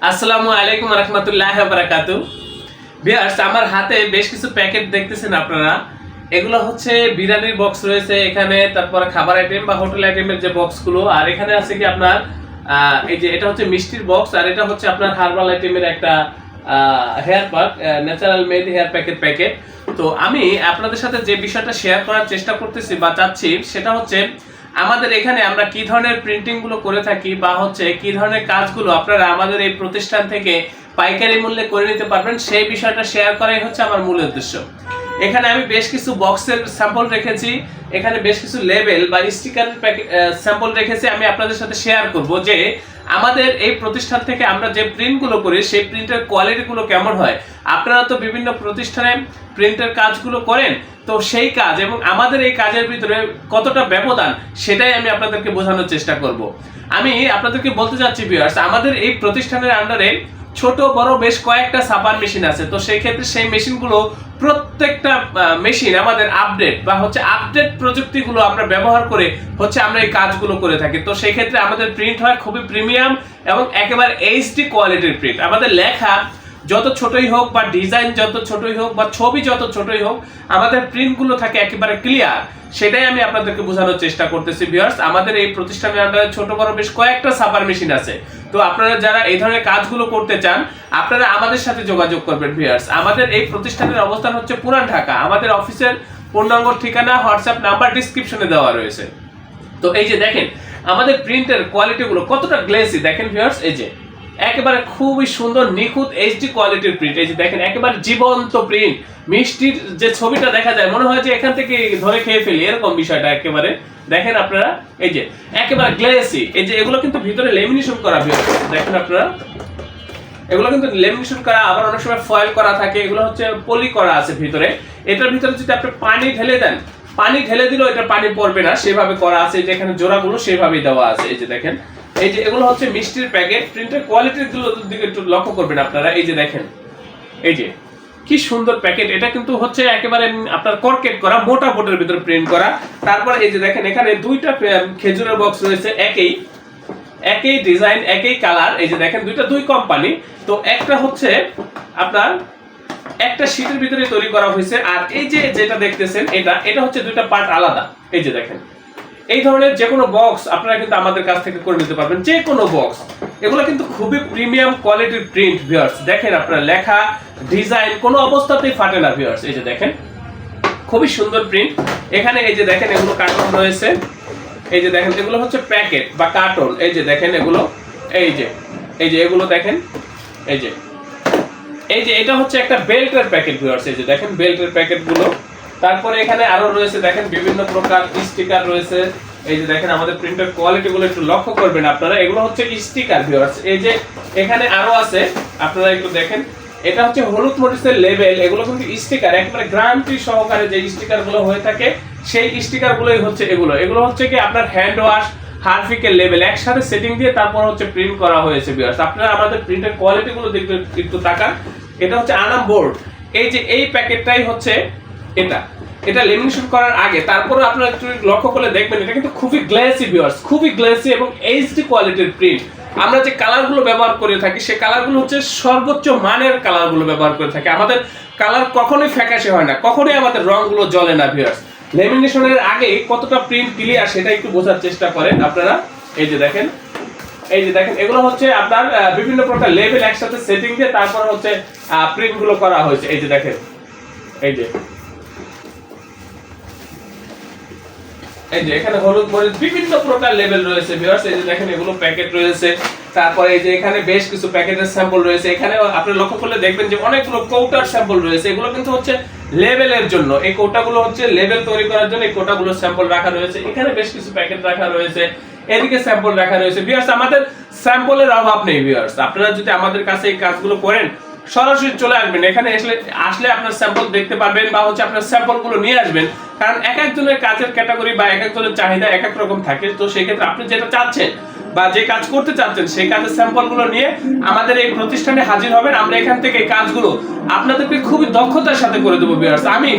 আসসালামু আলাইকুম রহমতুল্লাহ বারাকাতু। ভিউয়ার্স, আমার হাতে বেশ কিছু প্যাকেট দেখতেছেন আপনারা। এগুলো হচ্ছে বিরিয়ানির বক্স রয়েছে এখানে, তারপরে খাবার আইটেম বা হোটেল আইটেমের যে বক্সগুলো, আর এখানে আছে কি আপনার এই যে এটা হচ্ছে মিষ্টির বক্স, আর এটা হচ্ছে আপনার হার্বাল আইটেমের একটা hair pack, natural made hair প্যাকের প্যাকেট। তো আমি আপনাদের সাথে যে বিষয়টা শেয়ার করার চেষ্টা করতেছি বা চাচ্ছি সেটা হচ্ছে আমাদের এখানে আমরা কি ধরনের প্রিন্টিং গুলো করে থাকি বা হচ্ছে কি ধরনের কাজগুলো আপনারা আমাদের এই প্রতিষ্ঠান থেকে পাইকারি মূল্যে করে নিতে পারবেন, সেই বিষয়টা শেয়ার করাই হচ্ছে আমার মূল উদ্দেশ্য। এখানে আমি বেশ কিছু বক্সের স্যাম্পল রেখেছি, এখানে বেশ কিছু লেবেল বা স্টিকারের স্যাম্পল রেখেছি। আমি আপনাদের সাথে শেয়ার করব যে আমাদের এই প্রতিষ্ঠান থেকে আমরা যে প্রিন্টগুলো করি সেই প্রিন্টের কোয়ালিটিগুলো কেমন হয়। আপনারা তো বিভিন্ন প্রতিষ্ঠানে প্রিন্টের কাজগুলো করেন, তো সেই কাজ এবং আমাদের এই কাজের ভিতরে কতটা ব্যবধান সেটাই আমি আপনাদেরকে বোঝানোর চেষ্টা করব। আমি আপনাদেরকে বলতে চাচ্ছি ভিউয়ার্স, আমাদের এই প্রতিষ্ঠানের আন্ডারে ছোট বড় বেশ কয়েকটা ছাপার মেশিন আছে। তো সেই ক্ষেত্রে সেই মেশিনগুলো প্রত্যেকটা মেশিন আমাদের আপডেট বা হচ্ছে আপডেট প্রযুক্তিগুলো আমরা ব্যবহার করে হচ্ছে আমরা এই কাজগুলো করে থাকি। তো সেই ক্ষেত্রে আমাদের প্রিন্ট হয় খুবই প্রিমিয়াম এবং একেবারে এইচডি কোয়ালিটির প্রিন্ট। আমাদের লেখা যত ছোটই হোক বা ডিজাইন যত ছোটই হোক বা ছবি যত ছোটই হোক, আমাদের প্রিন্টগুলো থাকে একেবারে ক্লিয়ার। সেটাই আমি আপনাদেরকে বোঝানোর চেষ্টা করতেছি ভিউয়ার্স। আমাদের এই প্রতিষ্ঠানের আন্ডারে ছোট বড় বেশ কয়েকটা ছাপার মেশিন আছে। তো আপনারা যারা এই ধরনের কাজগুলো করতে চান, আপনারা আমাদের সাথে যোগাযোগ করবেন ভিউয়ার্স। আমাদের এই প্রতিষ্ঠানের অবস্থান হচ্ছে পুরান ঢাকা। আমাদের অফিসের পূর্ণাঙ্গ ঠিকানা, হোয়াটসঅ্যাপ নাম্বার ডিসক্রিপশনে দেওয়া রয়েছে। তো এই যে দেখেন আমাদের প্রিন্টের কোয়ালিটিগুলো কতটা গ্লেসি দেখেন ভিউয়ার্স। এই যে একেবারে খুবই সুন্দর নিখুঁত এইচডি কোয়ালিটির প্রিন্ট। এই যে দেখেন একেবারে জীবন্ত প্রিন্ট, মিষ্টির যে ছবিটা দেখা যায় মনে হয় যে এখান থেকে ধরে খেয়ে ফেলি, এরকম বিষয়টা একেবারে দেখেন আপনারা। এই যে একেবারে গ্লেসি, এই যে এগুলো কিন্তু ভিতরে লেমিনেশন করা দেখেন আপনারা, এগুলো কিন্তু লেমিনেশন করা, আবার অনেক সময় ফয়েল করা থাকে, এগুলো হচ্ছে পলি করা আছে ভিতরে। এটার ভিতরে যদি আপনি পানি ঢেলে দেন, পানি ঢেলে দিলেও এটা পানি পড়বে না, সেভাবে করা আছে। যেখানে জোড়াগুলো সেভাবেই দেওয়া আছে। এই যে দেখেন, এই যে এগুলো হচ্ছে মিষ্টির প্যাকেট। প্রিন্টের কোয়ালিটির দিকে একটু লক্ষ্য করবেন আপনারা। এই যে দেখেন, এই যে কি সুন্দর প্যাকেট। এটা কিন্তু হচ্ছে একেবারে আপনার কর্কেট করা, মোটা বোর্ডের ভিতরে প্রিন্ট করা। তারপর এই যে দেখেন এখানে দুইটা খেজুরের বক্স রয়েছে, একই ডিজাইন একই কালার। এই যে দেখেন দুই কোম্পানি। তো একটা হচ্ছে আপনার একটা শীটের ভিতরে তৈরি করা হয়েছে, আর এই যে যেটা দেখতেছেন এটা হচ্ছে দুইটা পার্ট আলাদা। এই যে দেখেন এই ধরনের যে কোনো বক্স আপনারা কিন্তু আমাদের কাছ থেকে করে নিতে পারবেন, যে কোনো বক্স। এগুলো কিন্তু খুবই প্রিমিয়াম কোয়ালিটির প্রিন্ট ভিউয়ার্স। দেখেন আপনারা লেখা ডিজাইন কোনো অবস্থাতেই ফাটে না ভিউয়ার্স। এই যে দেখেন খুবই সুন্দর প্রিন্ট। এখানে এই যে দেখেন এগুলো কার্টন রয়েছে। এই যে দেখেন এগুলো হচ্ছে প্যাকেট বা কার্টন। এই যে দেখেন এগুলো, এই যে এগুলো দেখেন, এই যে এটা হচ্ছে একটা বেল্টের প্যাকেট ভিউয়ার্স। এই যে দেখেন বেল্টের প্যাকেটগুলো। তারপরে এখানে আরো রয়েছে দেখেন বিভিন্ন প্রকার স্টিকার রয়েছে। এই যে দেখেন আমাদের প্রিন্টের কোয়ালিটিগুলো একটু লক্ষ্য করবেন আপনারা। এগুলো হচ্ছে স্টিকার ভিউয়ার্স। এই যে এখানে আরো আছে, আপনারা একটু দেখেন। এটা হচ্ছে হলুদ মরিচের লেবেল। এগুলো কিন্তু স্টিকার, একেবারে গ্যারান্টি সহকারে যে স্টিকারগুলো হয়ে থাকে সেই স্টিকারগুলোই হচ্ছে এগুলো হচ্ছে কি আপনার হ্যান্ড ওয়াশ, হারফিকের লেবেল একসাথে সেটিং দিয়ে তারপর হচ্ছে প্রিন্ট করা হয়েছে ভিউয়ার্স। আপনারা আমাদের প্রিন্টের কোয়ালিটিগুলো দেখতে একটু তাকান। এটা হচ্ছে আনাম বোর্ড। এই যে এই প্যাকেটটাই হচ্ছে এটা লেমিনেশন করার আগে। তারপরে আপনারা একটু লক্ষ্য করলে দেখবেন এটা কিন্তু খুবই গ্লেসি ভিউয়ার্স, খুবই গ্লেসি এবং এইচডি কোয়ালিটির প্রিন্ট। আমরা যে কালারগুলো ব্যবহার করে থাকি সেই কালারগুলো হচ্ছে সর্বোচ্চ মানের কালারগুলো ব্যবহার করে থাকি। আমাদের কালার কখনোই ফ্যাকাশে হয় না, কখনোই আমাদের রংগুলো জ্বলে না ভিউয়ার্স। লেমিনেশনের আগে কতটা প্রিন্ট ক্লিয়ার সেটা একটু বোঝার চেষ্টা করেন আপনারা। এই যে দেখেন এগুলো হচ্ছে আপনার বিভিন্ন প্রকার লেবেল একসাথে সেটিং দিয়ে তারপর হচ্ছে প্রিন্টগুলো করা হয়েছে। এই যে দেখেন এই যে এখানে হলুদ মরিচ বিভিন্ন প্রকার লেবেল রয়েছে ভিউয়ার্স। এই যে দেখেন এগুলো প্যাকেট রয়েছে। তারপরে এই যে এখানে বেশ কিছু প্যাকেটের স্যাম্পল রয়েছে। এখানে আপনি লক্ষ্য করলে দেখবেন যে অনেকগুলো কৌটার স্যাম্পল রয়েছে। এগুলো কিন্তু হচ্ছে লেবেলের জন্য, এই কোটাগুলো হচ্ছে লেবেল তৈরি করার জন্য এই কোটাগুলো স্যাম্পল রাখা রয়েছে। এখানে বেশ কিছু প্যাকেট রাখা রয়েছে, এদিকে স্যাম্পল রাখা রয়েছে ভিউয়ার্স। আমাদের স্যাম্পলের অভাব নেই ভিউয়ার্স। আপনারা যদি আমাদের কাছে এই কাজগুলো করেন সরাসরি চলে আসবেন, এখানে আসলে আপনার স্যাম্পল দেখতে পারবেন বা হচ্ছে আপনার স্যাম্পলগুলো নিয়ে আসবেন। কারণ এক একজনের কাজের ক্যাটাগরি বা এক একজনের চাহিদা এক এক রকম থাকে। তো সেই ক্ষেত্রে আপনি যেটা চাচ্ছেন বা যে কাজ করতে চাচ্ছেন সেই কাজের স্যাম্পলগুলো নিয়ে আমাদের এই প্রতিষ্ঠানে হাজির হবেন। আমরা এখান থেকে এই কাজগুলো আপনাদেরকে খুবই দক্ষতার সাথে করে দেবো ভিউয়ার্স। আমি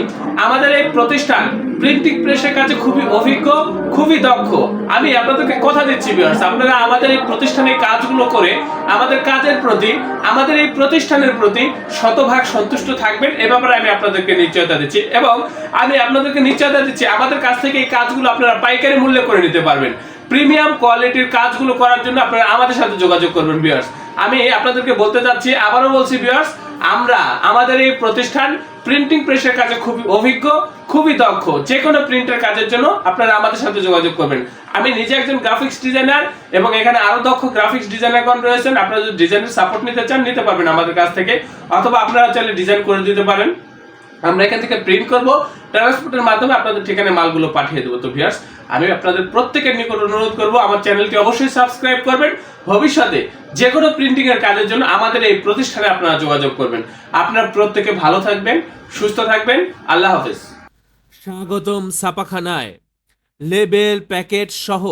আমাদের এই প্রতিষ্ঠান প্রিন্টিং প্রেসের কাজে খুবই অভিজ্ঞ, খুবই দক্ষ। আমি আপনাদেরকে কথা দিচ্ছি ভিউয়ার্স, আপনারা আমাদের এই প্রতিষ্ঠানে কাজগুলো করে আমাদের কাজের প্রতি, আমাদের এই প্রতিষ্ঠানের প্রতি শতভাগ সন্তুষ্ট থাকবেন, এ ব্যাপারে আমি আপনাদেরকে নিশ্চয়তা দিচ্ছি। এবং আমি আপনাদেরকে নিশ্চয়তা দিচ্ছি আমাদের কাছ থেকে এই কাজগুলো আপনারা পাইকারি মূল্যে করে নিতে পারবেন। প্রিমিয়াম কোয়ালিটির কাজগুলো করার জন্য আপনারা আমাদের সাথে যোগাযোগ করবেন ভিউয়ার্স। আমি আপনাদেরকে বলতে চাচ্ছি, আবারও বলছি ভিউয়ার্স, আমরা আমাদের এই প্রতিষ্ঠান প্রিন্টিং প্রেসের কাজে খুবই অভিজ্ঞ, খুবই দক্ষ। যে কোনো প্রিন্টের কাজের জন্য আপনারা আমাদের সাথে যোগাযোগ করবেন। আমি নিজে একজন গ্রাফিক্স ডিজাইনার এবং এখানে আরো দক্ষ গ্রাফিক্স ডিজাইনারগণ রয়েছেন। আপনারা যদি ডিজাইনের সাপোর্ট নিতে চান নিতে পারবেন আমাদের কাছ থেকে, অথবা আপনারা চাইলে ডিজাইন করে দিতে পারেন। আমরা এখান থেকে প্রিন্ট করব, ট্রান্সপোর্টের মাধ্যমে আপনাদের ঠিকানায় মালগুলো পাঠিয়ে দেবো। তো ভিউয়ার্স, আমি আপনাদের প্রত্যেকের নিকট অনুরোধ করব আমার চ্যানেলটি অবশ্যই সাবস্ক্রাইব করবেন। ভবিষ্যতে যে কোনো প্রিন্টিং এর কাজের জন্য আমাদের এই প্রতিষ্ঠানে আপনারা যোগাযোগ করবেন। আপনারা প্রত্যেকে ভালো থাকবেন, সুস্থ থাকবেন। আল্লাহ হাফেজ। স্বাগতম ছাপাখানায়। লেবেল, প্যাকেট সহ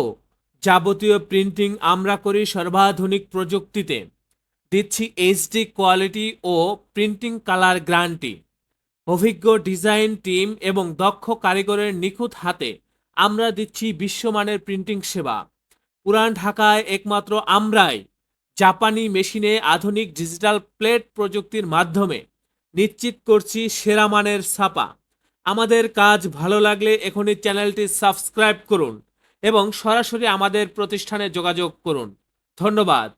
যাবতীয় প্রিন্টিং আমরা করি সর্বাধুনিক প্রযুক্তিতে। দিচ্ছি এইচডি কোয়ালিটি ও প্রিন্টিং কালার গ্যারান্টি। অভিজ্ঞ ডিজাইন টিম এবং দক্ষ কারিগরের নিখুঁত হাতে আমরা দিচ্ছি বিশ্বমানের প্রিন্টিং সেবা। পুরান ঢাকায় একমাত্র আমরাই জাপানি মেশিনে আধুনিক ডিজিটাল প্লেট প্রযুক্তির মাধ্যমে নিশ্চিত করছি সেরা মানের ছাপা। আমাদের কাজ ভালো লাগলে এখনই চ্যানেলটি সাবস্ক্রাইব করুন এবং সরাসরি আমাদের প্রতিষ্ঠানে যোগাযোগ করুন। ধন্যবাদ।